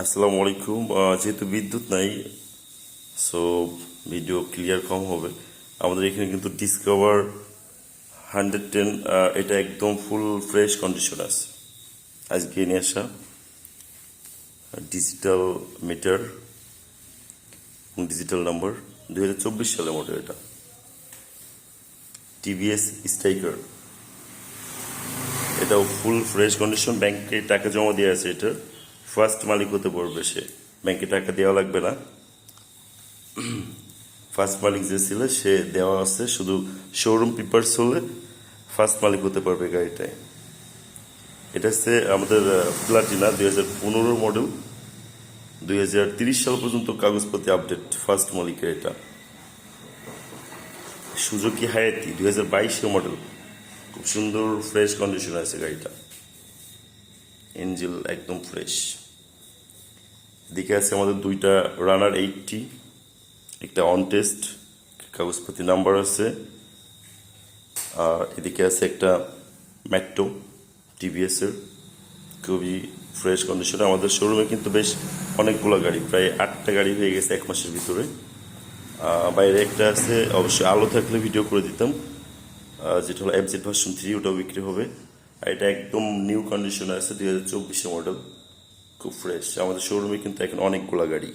আসসালামু আলাইকুম। যেহেতু বিদ্যুৎ নাই, সো ভিডিও ক্লিয়ার কম হবে। আমাদের এখানে কিন্তু ডিসকভার 110 এটা একদম ফুল ফ্রেশ কন্ডিশন আছে। আজকে নিয়ে আসা ডিজিটাল মিটার ডিজিটাল নাম্বার 2024 সালের মডেল। এটা টিভিএস স্ট্রাইকার, এটাও ফুল ফ্রেশ কন্ডিশন। ব্যাংকে টাকা জমা দিয়ে আছে, এটা ফার্স্ট মালিক হতে পারবে সে, ব্যাংকে টাকা দেওয়া লাগবে না। ফার্স্ট মালিক যে ছিল সে দেওয়া আছে, শুধু শোরুম পেপারস হলে ফার্স্ট মালিক হতে পারবে গাড়িটায়। এটা হচ্ছে আমাদের প্লাটিনা 2015 মডেল, 2030 সাল পর্যন্ত কাগজপত্রে আপডেট ফার্স্ট মালিকের। এটা সুজুকি হায়াতি 2022 মডেল, খুব সুন্দর ফ্রেশ কন্ডিশন আছে গাড়িটা, ইঞ্জিন একদম ফ্রেশ। এদিকে আছে আমাদের দুইটা রানার 80, একটা অন টেস্ট, কাগজপত্র নাম্বার আছে। আর এদিকে আছে একটা ম্যাট্টো টিভিএস এর, খুবই ফ্রেশ কন্ডিশনে। আমাদের শোরুমে কিন্তু বেশ অনেকগুলো গাড়ি, প্রায় 8টা গাড়ি হয়ে গেছে 1 মাসের ভিতরে। বাইরে একটা আছে, অবশ্যই আলো থাকলে ভিডিও করে দিতাম, যেটা হলো এফজেড ভার্সন 3, ওটাও বিক্রি হবে। আর এটা একদম নিউ কন্ডিশনে আছে, 2024 মডেল, খুব ফ্রেশ। আমাদের শোরুমে কিন্তু এখন অনেকগুলো গাড়ি।